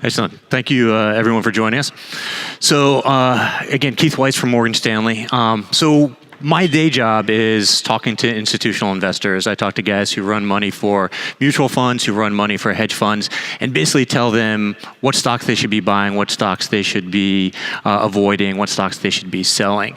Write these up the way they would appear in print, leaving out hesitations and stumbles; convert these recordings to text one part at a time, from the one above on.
Excellent. Thank you, everyone, for joining us. So, again, Keith Weiss from Morgan Stanley. So my day job is talking to institutional investors. I talk to guys who run money for mutual funds, who run money for hedge funds, and basically tell them what stocks they should be buying, what stocks they should be avoiding, what stocks they should be selling.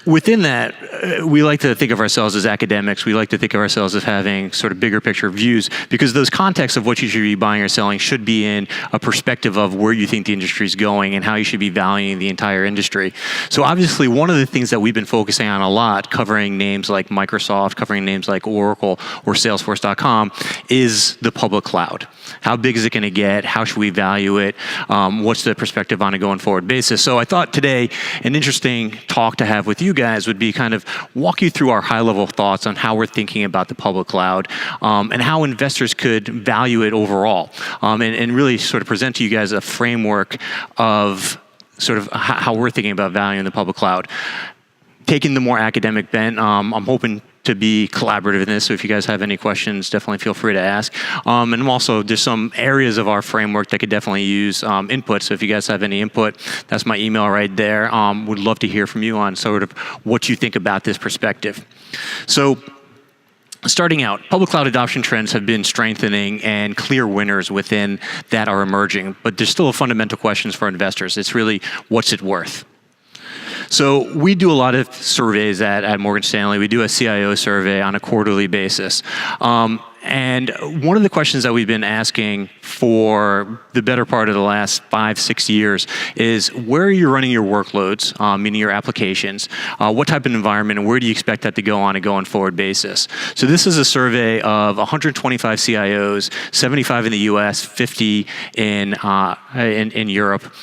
Within that, we like to think of ourselves as academics. We like to think of ourselves as having sort of bigger picture views, because those contexts of what you should be buying or selling should be in a perspective of where you think the industry is going and how you should be valuing the entire industry. So obviously, one of the things that we've been focusing on a lot, covering names like Microsoft, covering names like Oracle or Salesforce.com, is the public cloud. How big is it going to get? How should we value it? What's the perspective on a going forward basis? So I thought today an interesting talk to have with you guys would be kind of walk you through our high-level thoughts on how we're thinking about the public cloud, and how investors could value it overall, and really sort of present to you guys a framework of sort of how we're thinking about valuing the public cloud. Taking the more academic bent, I'm hoping to be collaborative in this, so if you guys have any questions, definitely feel free to ask. And also, there's some areas of our framework that could definitely use input, so if you guys have any input, that's my email right there. Would love to hear from you on sort of what you think about this perspective. So, starting out, public cloud adoption trends have been strengthening and clear winners within that are emerging, but there's still fundamental questions for investors. It's really, what's it worth? So we do a lot of surveys at Morgan Stanley. We do a CIO survey on a quarterly basis. And one of the questions that we've been asking for the better part of the last 5-6 years is, where are you running your workloads, meaning your applications? What type of environment, and where do you expect that to go on a going forward basis? So this is a survey of 125 CIOs, 75 in the US, 50 in Europe.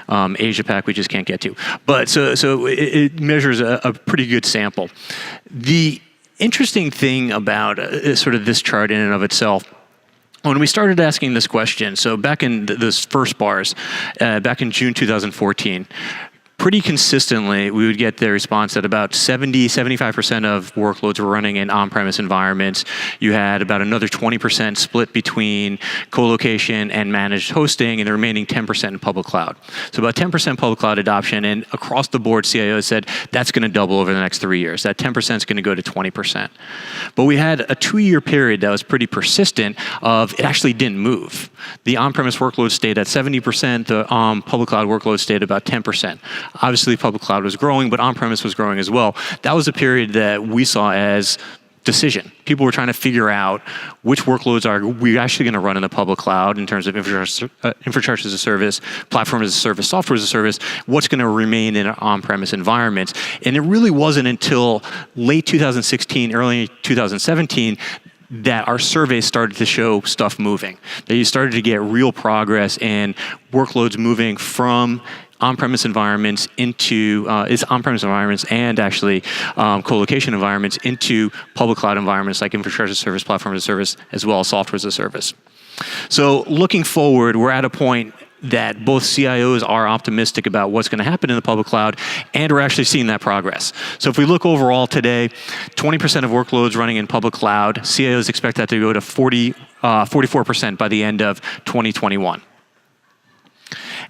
Asia Pac we just can't get to. But so it measures a pretty good sample. The interesting thing about sort of this chart in and of itself, when we started asking this question, so back in those first bars, back in June 2014, pretty consistently, we would get the response that about 75% of workloads were running in on-premise environments. You had about another 20% split between co-location and managed hosting, and the remaining 10% in public cloud. So about 10% public cloud adoption, and across the board, CIOs said that's going to double over the next 3 years. That 10% is going to go to 20%. But we had a 2-year period that was pretty persistent of it actually didn't move. The on-premise workload stayed at 70%, the public cloud workload stayed about 10%. Obviously, public cloud was growing, but on-premise was growing as well. That was a period that we saw as decision. People were trying to figure out which workloads are we actually going to run in the public cloud in terms of infrastructure as a service, platform as a service, software as a service, what's going to remain in on-premise environments. And it really wasn't until late 2016, early 2017, that our surveys started to show stuff moving. That you started to get real progress in workloads moving from on-premise environments into on-premise environments and actually co-location environments into public cloud environments like infrastructure as a service, platform as a service, as well as software as a service. So looking forward, we're at a point that both CIOs are optimistic about what's going to happen in the public cloud, and we're actually seeing that progress. So if we look overall today, 20% of workloads running in public cloud, CIOs expect that to go to 44% by the end of 2021.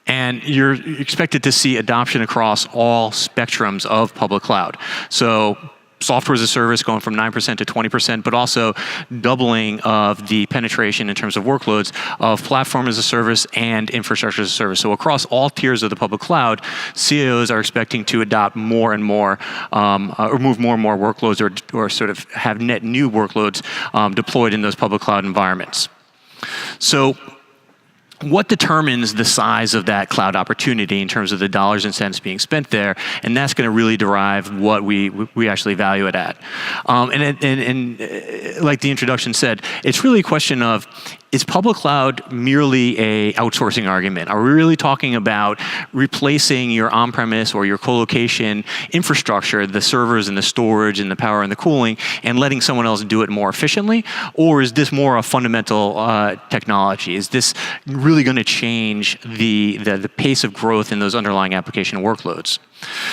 And you're expected to see adoption across all spectrums of public cloud. So software as a service going from 9% to 20%, but also doubling of the penetration in terms of workloads of platform as a service and infrastructure as a service. So across all tiers of the public cloud, CIOs are expecting to adopt more and more, or move more and more workloads, or sort of have net new workloads deployed in those public cloud environments. So what determines the size of that cloud opportunity in terms of the dollars and cents being spent there? And that's going to really derive what we actually value it at. And like the introduction said, it's really a question of, is public cloud merely a outsourcing argument? Are we really talking about replacing your on-premise or your co-location infrastructure, the servers and the storage and the power and the cooling, and letting someone else do it more efficiently? Or is this more a fundamental technology? Is this really going to change the pace of growth in those underlying application workloads?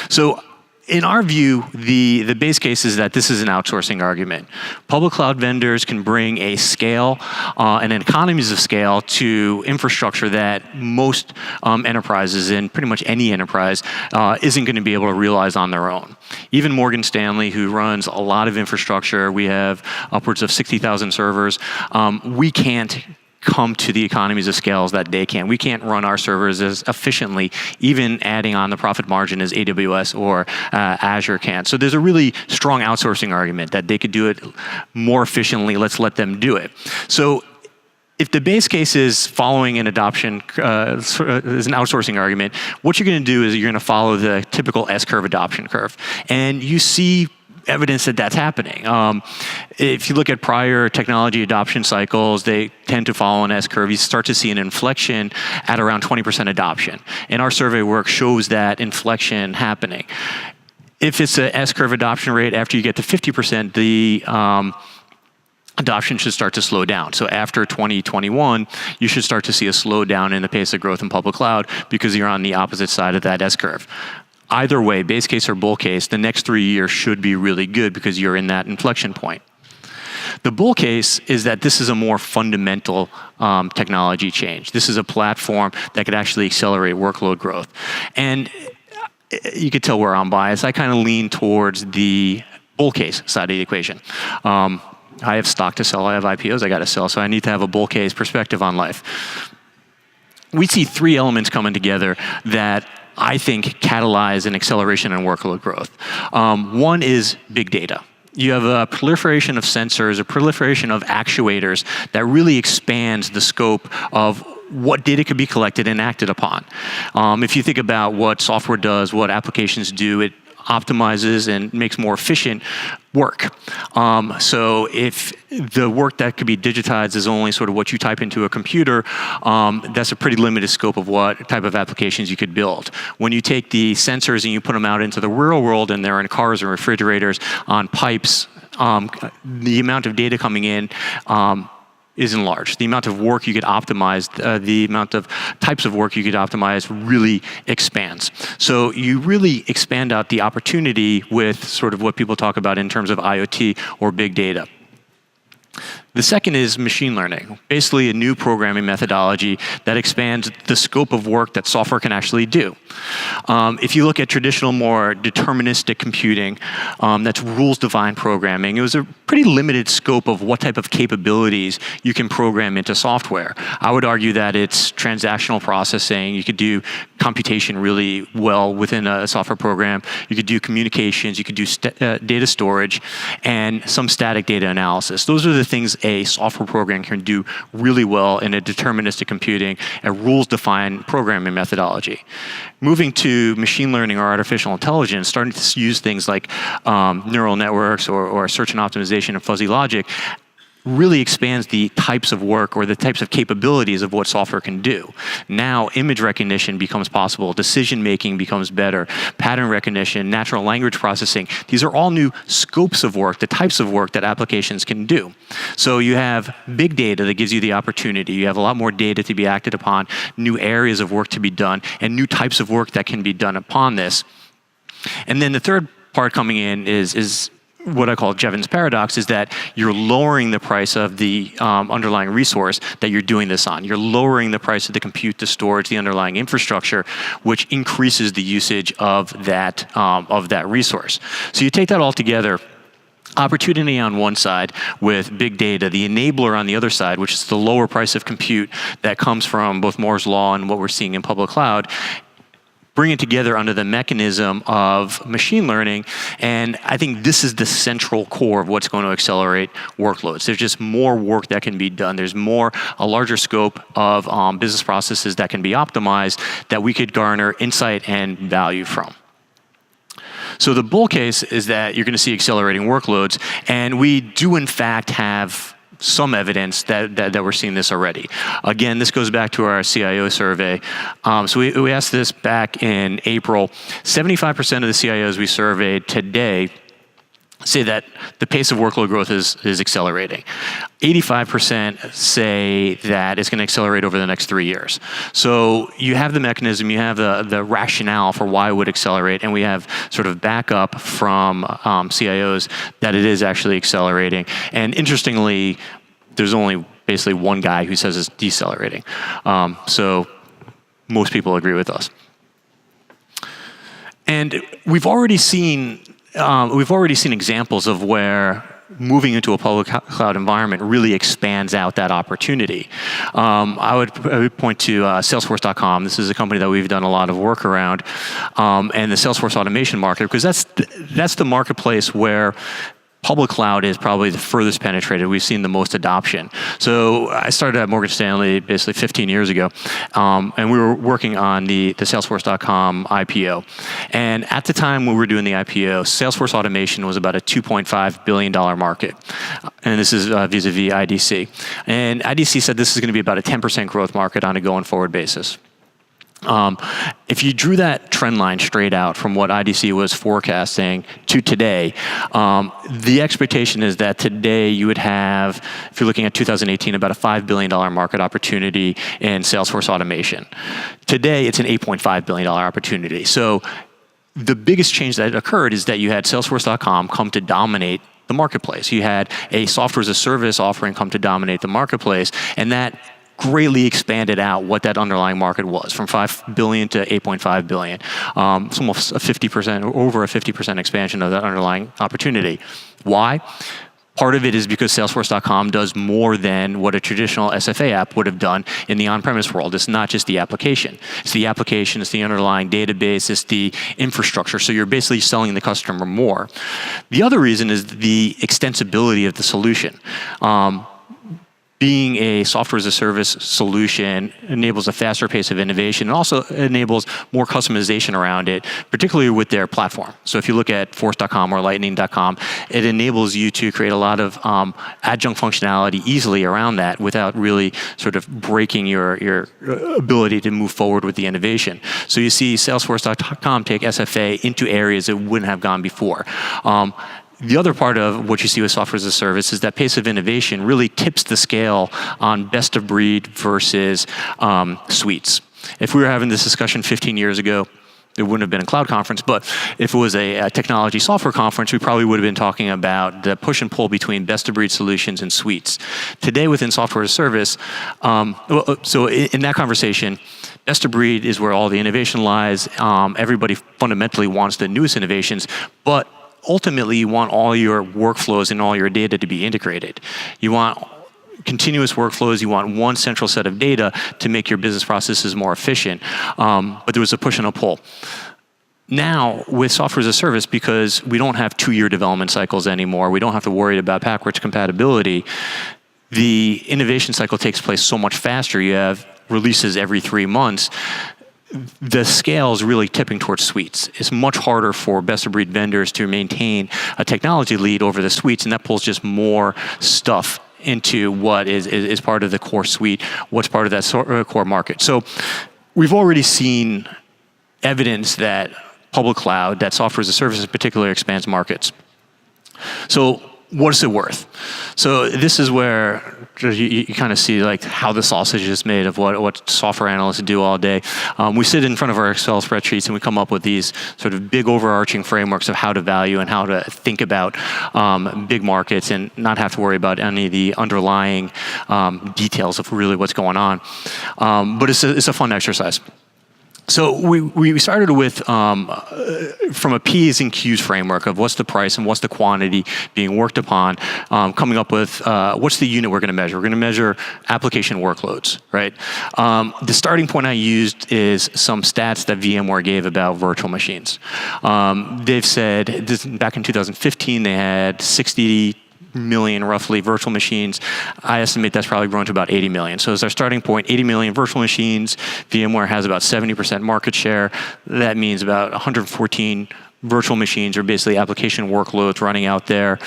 So in our view, the base case is that this is an outsourcing argument. Public cloud vendors can bring a scale and an economies of scale to infrastructure that most enterprises, and pretty much any enterprise, isn't going to be able to realize on their own. Even Morgan Stanley, who runs a lot of infrastructure, we have upwards of 60,000 servers, we can't come to the economies of scales that they can. We can't run our servers as efficiently, even adding on the profit margin as AWS or Azure can. So there's a really strong outsourcing argument that they could do it more efficiently. Let's let them do it. So if the base case is following an adoption, is an outsourcing argument, what you're going to do is you're going to follow the typical S-curve adoption curve. And you see evidence that that's happening. If you look at prior technology adoption cycles, they tend to follow an S-curve. You start to see an inflection at around 20% adoption. And our survey work shows that inflection happening. If it's an S-curve adoption rate, after you get to 50%, the adoption should start to slow down. So after 2021, you should start to see a slowdown in the pace of growth in public cloud because you're on the opposite side of that S-curve. Either way, base case or bull case, the next 3 years should be really good because you're in that inflection point. The bull case is that this is a more fundamental technology change. This is a platform that could actually accelerate workload growth. And you could tell where I'm biased. I kind of lean towards the bull case side of the equation. I have stock to sell, I have IPOs I got to sell, so I need to have a bull case perspective on life. We see three elements coming together that I think catalyze an acceleration in workload growth. One is big data. You have a proliferation of sensors, a proliferation of actuators that really expands the scope of what data could be collected and acted upon. If you think about what software does, what applications do, it optimizes and makes more efficient work. So if the work that could be digitized is only sort of what you type into a computer, that's a pretty limited scope of what type of applications you could build. When you take the sensors and you put them out into the real world and they're in cars or refrigerators, on pipes, the amount of data coming in isn't large. The amount of work you could optimize, the amount of types of work you could optimize really expands. So you really expand out the opportunity with sort of what people talk about in terms of IoT or big data. The second is machine learning, basically a new programming methodology that expands the scope of work that software can actually do. If you look at traditional, more deterministic computing, that's rules-defined programming, it was a pretty limited scope of what type of capabilities you can program into software. I would argue that it's transactional processing. You could do computation really well within a software program. You could do communications. You could do data storage and some static data analysis. Those are the things a software program can do really well in a deterministic computing, a rules-defined programming methodology. Moving to machine learning or artificial intelligence, starting to use things like neural networks or search and optimization and fuzzy logic, really expands the types of work or the types of capabilities of what software can do. Now, image recognition becomes possible, decision-making becomes better, pattern recognition, natural language processing. These are all new scopes of work, the types of work that applications can do. So you have big data that gives you the opportunity. You have a lot more data to be acted upon, new areas of work to be done, and new types of work that can be done upon this. And then the third part coming in is what I call Jevons paradox, is that you're lowering the price of the underlying resource that you're doing this on. You're lowering the price of the compute, the storage, the underlying infrastructure, which increases the usage of that resource. So you take that all together, opportunity on one side with big data, the enabler on the other side, which is the lower price of compute that comes from both Moore's Law and what we're seeing in public cloud. Bring it together under the mechanism of machine learning, and I think this is the central core of what's going to accelerate workloads. There's just more work that can be done. There's a larger scope of business processes that can be optimized that we could garner insight and value from. So the bull case is that you're going to see accelerating workloads, and we do in fact have some evidence that we're seeing this already. Again, this goes back to our CIO survey. So we asked this back in April. 75% of the CIOs we surveyed today say that the pace of workload growth is accelerating. 85% say that it's going to accelerate over the next 3 years. So you have the mechanism, you have the rationale for why it would accelerate, and we have sort of backup from CIOs that it is actually accelerating. And interestingly, there's only basically one guy who says it's decelerating. So most people agree with us. And we've already seen examples of where moving into a public cloud environment really expands out that opportunity. I would point to Salesforce.com. This is a company that we've done a lot of work around, and the Salesforce automation market, because that's the marketplace where public cloud is probably the furthest penetrated. We've seen the most adoption. So I started at Morgan Stanley basically 15 years ago, and we were working on the Salesforce.com IPO. And at the time when we were doing the IPO, Salesforce automation was about a $2.5 billion market. And this is vis-a-vis IDC. And IDC said this is going to be about a 10% growth market on a going forward basis. If you drew that trend line straight out from what IDC was forecasting to today, the expectation is that today you would have, if you're looking at 2018, about a $5 billion market opportunity in Salesforce automation. Today, it's an $8.5 billion opportunity. So the biggest change that occurred is that you had Salesforce.com come to dominate the marketplace. You had a software as a service offering come to dominate the marketplace, and that greatly expanded out what that underlying market was, from $5 billion to $8.5 billion. It's almost a 50%, over a 50% expansion of that underlying opportunity. Why? Part of it is because Salesforce.com does more than what a traditional SFA app would have done in the on-premise world. It's not just the application. It's the application, it's the underlying database, it's the infrastructure. So you're basically selling the customer more. The other reason is the extensibility of the solution. Being a software as a service solution enables a faster pace of innovation and also enables more customization around it, particularly with their platform. So if you look at Force.com or Lightning.com, it enables you to create a lot of adjunct functionality easily around that without really sort of breaking your ability to move forward with the innovation. So you see Salesforce.com take SFA into areas it wouldn't have gone before. The other part of what you see with software as a service is that pace of innovation really tips the scale on best of breed versus suites. If we were having this discussion 15 years ago, it wouldn't have been a cloud conference, but if it was a technology software conference, we probably would have been talking about the push and pull between best of breed solutions and suites. Today within software as a service, so in that conversation, best of breed is where all the innovation lies. Everybody fundamentally wants the newest innovations, but ultimately, you want all your workflows and all your data to be integrated. You want continuous workflows. You want one central set of data to make your business processes more efficient. But there was a push and a pull. Now, with software as a service, because we don't have 2-year development cycles anymore, we don't have to worry about backwards compatibility, the innovation cycle takes place so much faster. You have releases every 3 months. The scale is really tipping towards suites. It's much harder for best-of-breed vendors to maintain a technology lead over the suites, and that pulls just more stuff into what is part of the core suite, what's part of that core market. So we've already seen evidence that public cloud, that software as a service in particular, expands markets. So what is it worth? So this is where you kind of see like how the sausage is made of what software analysts do all day. We sit in front of our Excel spreadsheets and we come up with these sort of big overarching frameworks of how to value and how to think about big markets and not have to worry about any of the underlying details of really what's going on. But it's a fun exercise. So we started with, from a P's and Q's framework of what's the price and what's the quantity being worked upon, coming up with what's the unit we're going to measure. We're going to measure application workloads, right? The starting point I used is some stats that VMware gave about virtual machines. They've said, back in 2015, they had 60 million roughly virtual machines. I estimate that's probably grown to about 80 million. So as our starting point, 80 million virtual machines. VMware has about 70% market share. That means about 114 virtual machines are basically application workloads running out there.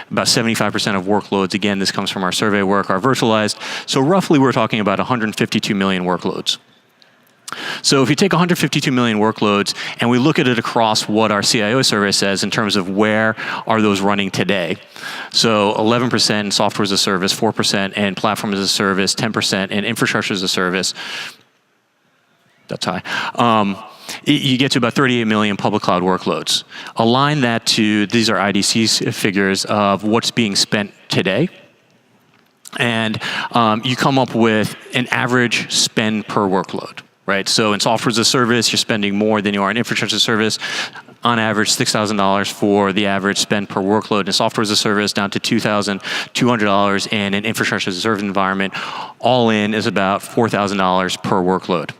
About 75% of workloads, again, this comes from our survey work, are virtualized. So roughly we're talking about 152 million workloads. So if you take 152 million workloads and we look at it across what our CIO survey says in terms of where are those running today. So 11% in software as a service, 4% in platform as a service, 10% in infrastructure as a service. That's high. You get to about 38 million public cloud workloads. Align that to, these are IDC's figures of what's being spent today. And you come up with an average spend per workload. Right, so in software as a service, you're spending more than you are in infrastructure as a service. On average, $6,000 for the average spend per workload in software as a service, down to $2,200 in an infrastructure as a service environment. All in is about $4,000 per workload.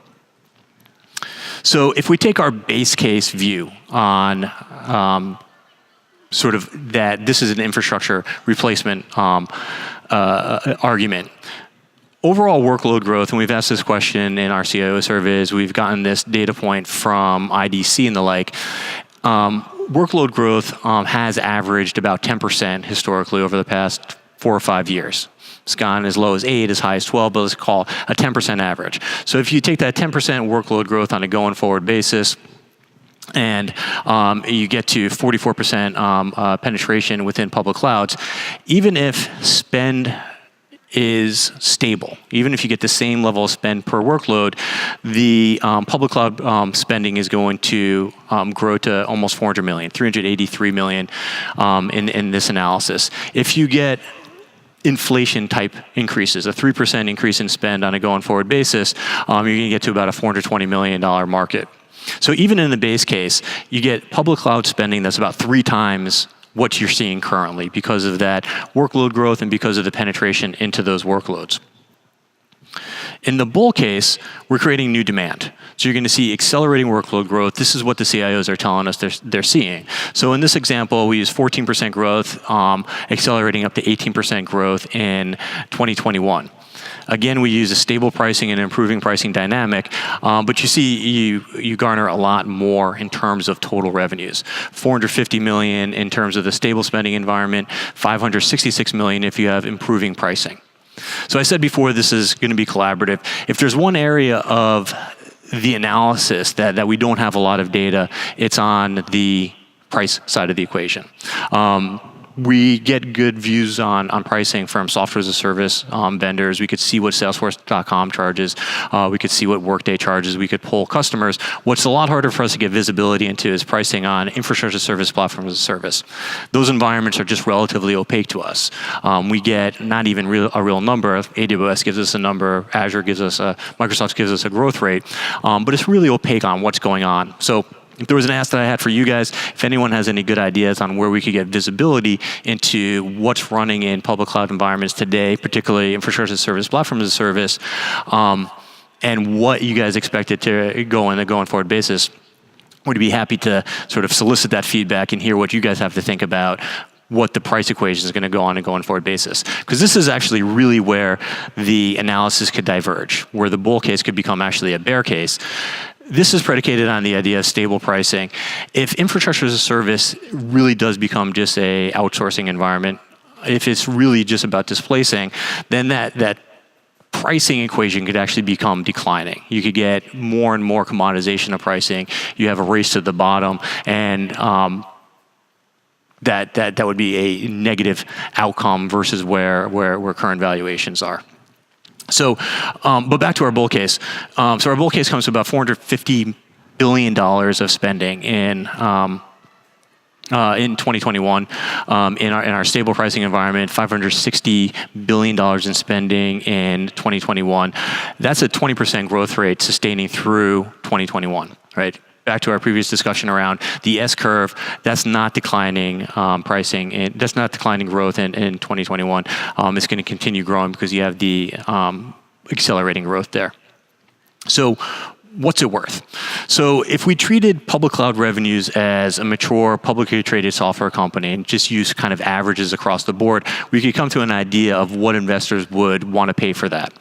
So if we take our base case view on sort of that this is an infrastructure replacement argument. Overall workload growth, and we've asked this question in our CIO surveys, we've gotten this data point from IDC and the like. Workload growth has averaged about 10% historically over the past 4 or 5 years. It's gone as low as 8, as high as 12, but let's call a 10% average. So if you take that 10% workload growth on a going forward basis, and you get to 44% penetration within public clouds, even if spend is stable. Even if you get the same level of spend per workload, the public cloud spending is going to grow to almost 400 million, 383 million in this analysis. If you get inflation type increases, a 3% increase in spend on a going forward basis, you're going to get to about a $420 million market. So even in the base case, you get public cloud spending that's about 3 times what you're seeing currently because of that workload growth and because of the penetration into those workloads. In the bull case, we're creating new demand. So you're going to see accelerating workload growth. This is what the CIOs are telling us they're seeing. So in this example, we use 14% growth, accelerating up to 18% growth in 2021. Again, we use a stable pricing and improving pricing dynamic, but you see you garner a lot more in terms of total revenues. 450 million in terms of the stable spending environment, 566 million if you have improving pricing. So I said before, this is going to be collaborative. If there's one area of the analysis that we don't have a lot of data, it's on the price side of the equation. We get good views on pricing from software as a service vendors. We could see what Salesforce.com charges. We could see what Workday charges. We could poll customers. What's a lot harder for us to get visibility into is pricing on infrastructure as a service, platform as a service. Those environments are just relatively opaque to us. We get not even a real number. AWS gives us a number. Azure gives us Microsoft gives us a growth rate. But it's really opaque on what's going on. So if there was an ask that I had for you guys, if anyone has any good ideas on where we could get visibility into what's running in public cloud environments today, particularly infrastructure as a service, platform as a service, and what you guys expect it to go on a going forward basis, we'd be happy to sort of solicit that feedback and hear what you guys have to think about what the price equation is going to go on a going forward basis. Because this is actually really where the analysis could diverge, where the bull case could become actually a bear case. This is predicated on the idea of stable pricing. If infrastructure as a service really does become just a outsourcing environment, if it's really just about displacing, then that pricing equation could actually become declining. You could get more and more commoditization of pricing. You have a race to the bottom, and that would be a negative outcome versus where current valuations are. So, but back to our bull case. So our bull case comes to about $450 billion of spending in 2021. In our stable pricing environment, $560 billion in spending in 2021. That's a 20% growth rate sustaining through 2021, right? Back to our previous discussion around the S-curve, that's not declining pricing, and that's not declining growth in 2021. It's going to continue growing because you have the accelerating growth there. So what's it worth? So if we treated public cloud revenues as a mature, publicly traded software company and just use kind of averages across the board, we could come to an idea of what investors would want to pay for that.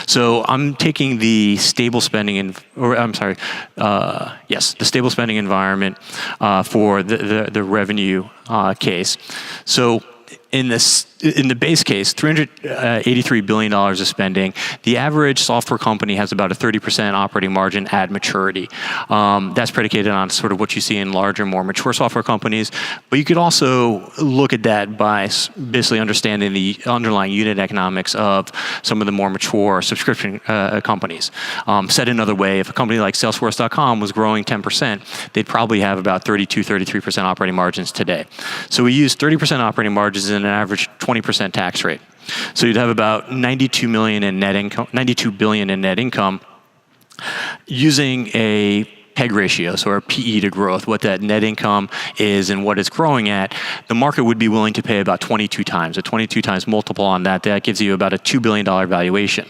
So I'm taking the stable spending, the stable spending environment for the revenue case. So in the base case, $383 billion of spending. The average software company has about a 30% operating margin at maturity. That's predicated on sort of what you see in larger, more mature software companies. But you could also look at that by basically understanding the underlying unit economics of some of the more mature subscription companies. Said another way, if a company like Salesforce.com was growing 10%, they'd probably have about 33% operating margins today. So we use 30% operating margins and an average 20% tax rate. So you'd have about $92 billion in net income using a PEG ratio, so our PE to growth, what that net income is and what it's growing at. The market would be willing to pay about 22 times. A 22 times multiple on that gives you about a $2 billion valuation.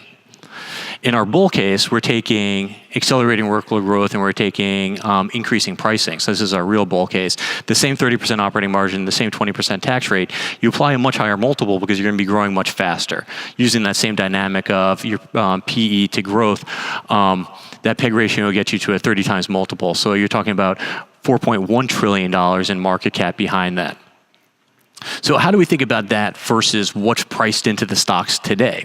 In our bull case, we're taking accelerating workload growth and we're taking increasing pricing. So this is our real bull case. The same 30% operating margin, the same 20% tax rate, you apply a much higher multiple because you're going to be growing much faster. Using that same dynamic of your PE to growth, that PEG ratio will get you to a 30 times multiple. So you're talking about $4.1 trillion in market cap behind that. So how do we think about that versus what's priced into the stocks today?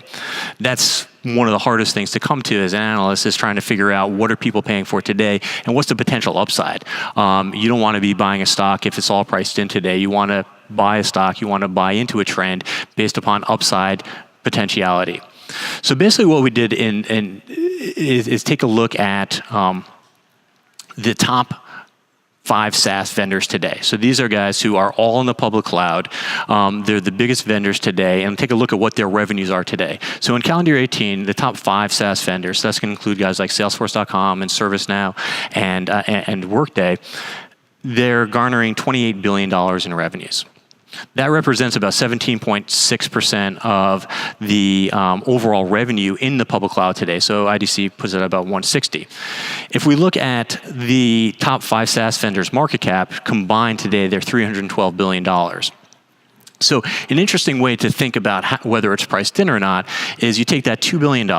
That's one of the hardest things to come to as an analyst, is trying to figure out what are people paying for today and what's the potential upside. You don't want to be buying a stock if it's all priced in today. You want to buy a stock, you want to buy into a trend based upon upside potentiality. So basically what we did is take a look at the top 5 SaaS vendors today. So these are guys who are all in the public cloud. They're the biggest vendors today, and take a look at what their revenues are today. So in calendar year 18, the top 5 SaaS vendors, so that's going to include guys like Salesforce.com and ServiceNow and Workday, they're garnering $28 billion in revenues. That represents about 17.6% of the overall revenue in the public cloud today. So IDC puts it at about 160. If we look at the top 5 SaaS vendors market cap combined today, they're $312 billion. So an interesting way to think about whether it's priced in or not is you take that $2 billion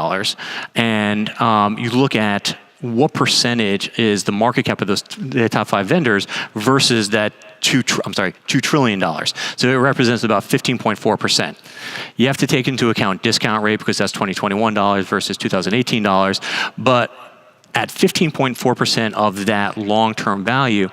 and you look at what percentage is the market cap of the top 5 vendors versus that $2 trillion. So it represents about 15.4%. You have to take into account discount rate because that's 2021 dollars versus 2018 dollars. But at 15.4% of that long-term value,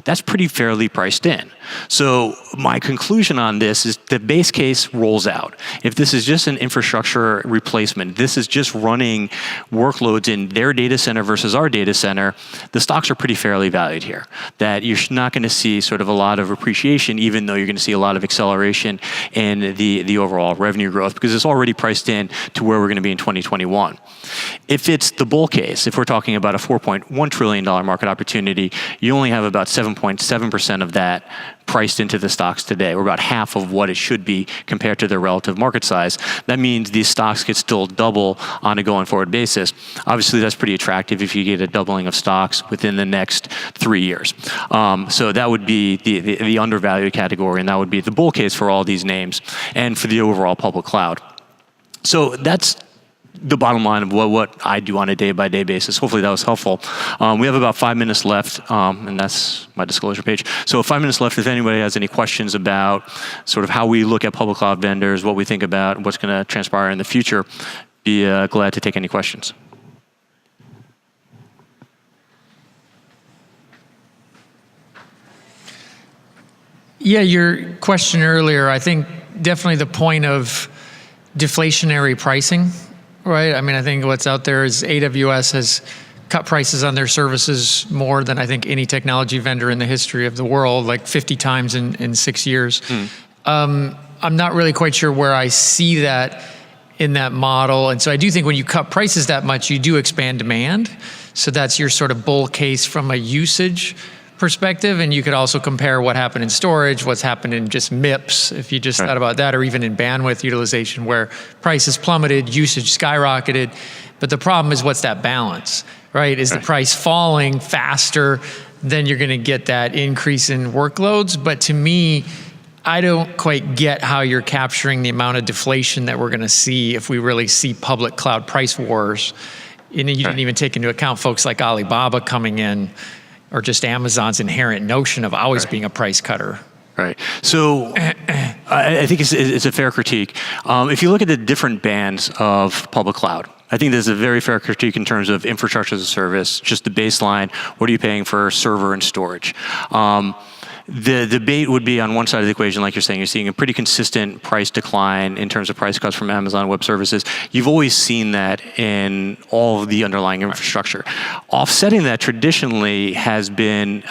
that's pretty fairly priced in. So my conclusion on this is the base case rolls out. If this is just an infrastructure replacement, this is just running workloads in their data center versus our data center, the stocks are pretty fairly valued here. That you're not going to see sort of a lot of appreciation, even though you're going to see a lot of acceleration in the overall revenue growth, because it's already priced in to where we're going to be in 2021. If it's the bull case, if we're talking about a $4.1 trillion market opportunity, you only have about 7.7% of that priced into the stocks today. We're about half of what it should be compared to their relative market size. That means these stocks could still double on a going forward basis. Obviously, that's pretty attractive if you get a doubling of stocks within the next 3 years. So that would be the undervalued category, and that would be the bull case for all these names and for the overall public cloud. So that's the bottom line of what I do on a day-by-day basis. Hopefully that was helpful. We have about 5 minutes left, and that's my disclosure page. So 5 minutes left. If anybody has any questions about sort of how we look at public cloud vendors, what we think about, what's going to transpire in the future, be glad to take any questions. Yeah, your question earlier, I think definitely the point of deflationary pricing. Right. I mean, I think what's out there is AWS has cut prices on their services more than I think any technology vendor in the history of the world, like 50 times in 6 years. I'm not really quite sure where I see that in that model. And so I do think when you cut prices that much, you do expand demand. So that's your sort of bull case from a usage perspective. And you could also compare what happened in storage, what's happened in just MIPS, if you just thought about that, or even in bandwidth utilization where prices plummeted, usage skyrocketed. But the problem is, what's that balance, right? Is the price falling faster than you're going to get that increase in workloads? But to me, I don't quite get how you're capturing the amount of deflation that we're going to see if we really see public cloud price wars. And you didn't even take into account folks like Alibaba coming in, or just Amazon's inherent notion of always being a price cutter. Right. So I think it's a fair critique. If you look at the different bands of public cloud, I think there's a very fair critique in terms of infrastructure as a service, just the baseline. What are you paying for server and storage? The debate would be on one side of the equation, like you're saying, you're seeing a pretty consistent price decline in terms of price cuts from Amazon Web Services. You've always seen that in all of the underlying infrastructure. Offsetting that traditionally has been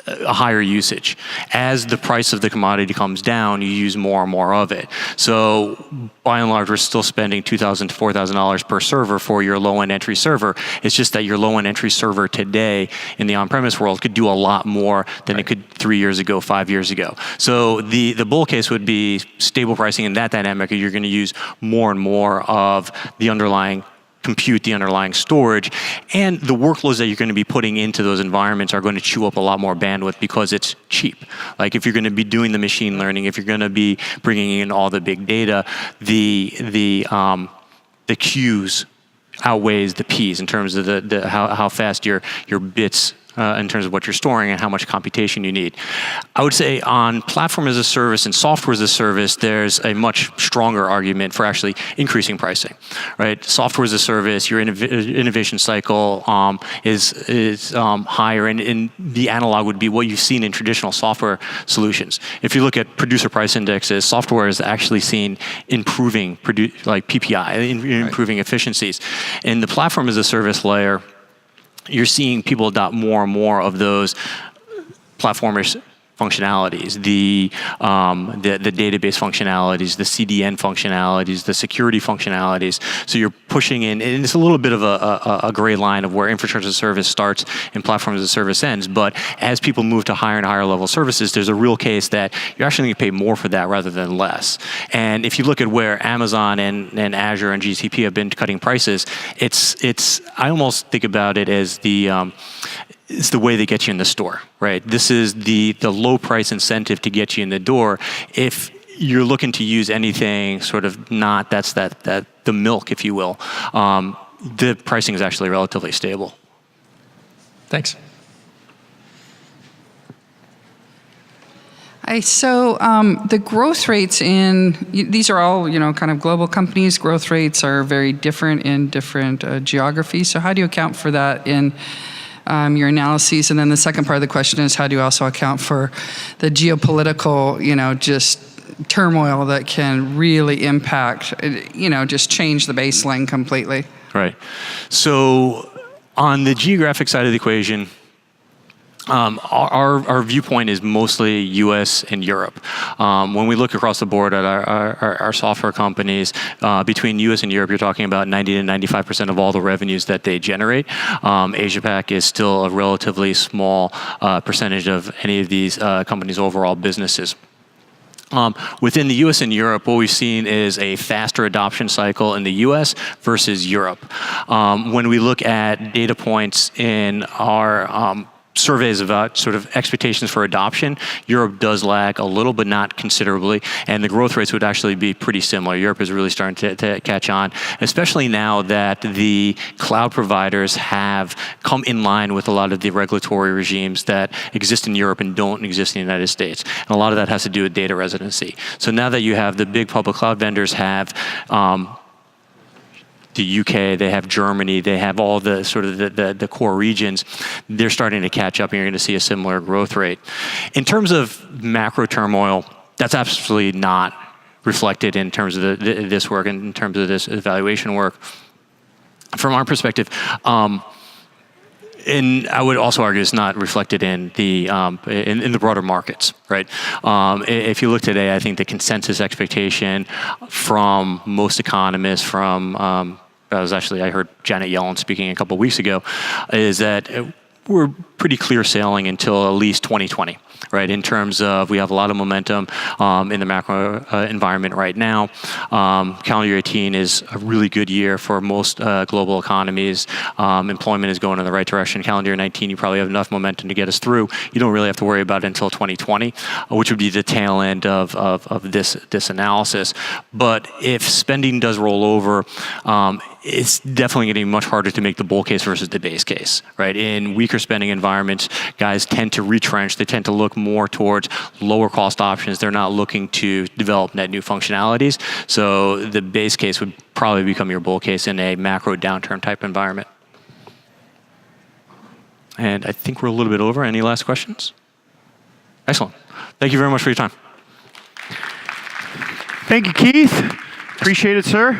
a higher usage. As the price of the commodity comes down, you use more and more of it. So by and large, we're still spending $2,000 to $4,000 per server for your low-end entry server. It's just that your low-end entry server today in the on-premise world could do a lot more than it could 3 years ago, 5 years ago. So the bull case would be stable pricing in that dynamic. You're going to use more and more of the underlying compute, the underlying storage, and the workloads that you're going to be putting into those environments are going to chew up a lot more bandwidth because it's cheap. Like if you're going to be doing the machine learning, if you're going to be bringing in all the big data, the Q's outweighs the P's in terms of how fast your bits in terms of what you're storing and how much computation you need. I would say on platform as a service and software as a service, there's a much stronger argument for actually increasing pricing, right? Software as a service, your innovation cycle is higher, and the analog would be what you've seen in traditional software solutions. If you look at producer price indexes, software has actually seen improving like PPI, improving efficiencies. In the platform as a service layer, you're seeing people adopt more and more of those platformers functionalities, the database functionalities, the CDN functionalities, the security functionalities. So you're pushing in, and it's a little bit of a gray line of where infrastructure as a service starts and platform as a service ends. But as people move to higher and higher level services, there's a real case that you're actually going to pay more for that rather than less. And if you look at where Amazon and Azure and GCP have been cutting prices, I almost think about it as it's the way they get you in the store, right? This is the low price incentive to get you in the door. If you're looking to use anything sort of not, that's the milk, if you will, the pricing is actually relatively stable. Thanks. So the growth rates these are all, kind of global companies. Growth rates are very different in different geographies. So how do you account for that in your analyses? And then the second part of the question is, how do you also account for the geopolitical, just turmoil that can really impact, just change the baseline completely? Right. So on the geographic side of the equation, our viewpoint is mostly U.S. and Europe. When we look across the board at our software companies, between U.S. and Europe, you're talking about 90 to 95% of all the revenues that they generate. Asia-Pac is still a relatively small percentage of any of these companies' overall businesses. Within the U.S. and Europe, what we've seen is a faster adoption cycle in the U.S. versus Europe. When we look at data points in our surveys about sort of expectations for adoption, Europe does lag a little, but not considerably, and the growth rates would actually be pretty similar. Europe is really starting to catch on, especially now that the cloud providers have come in line with a lot of the regulatory regimes that exist in Europe and don't exist in the United States. And a lot of that has to do with data residency. So now that you have the big public cloud vendors have the UK, they have Germany, they have all the sort of the core regions, they're starting to catch up and you're going to see a similar growth rate. In terms of macro turmoil, that's absolutely not reflected in terms of this work and in terms of this evaluation work. From our perspective, and I would also argue it's not reflected in the broader markets, right? If you look today, I think the consensus expectation from most economists, I heard Janet Yellen speaking a couple of weeks ago, is that we're pretty clear sailing until at least 2020, right? In terms of we have a lot of momentum in the macro environment right now. Calendar year 2018 is a really good year for most global economies. Employment is going in the right direction. Calendar year 2019, you probably have enough momentum to get us through. You don't really have to worry about it until 2020, which would be the tail end of this analysis. But if spending does roll over, it's definitely going to be much harder to make the bull case versus the base case, right? In weaker spending environments, guys tend to retrench. They tend to look look more towards lower cost options. They're not looking to develop net new functionalities. So the base case would probably become your bull case in a macro downturn type environment. And I think we're a little bit over. Any last questions? Excellent. Thank you very much for your time. Thank you, Keith. Appreciate it, sir.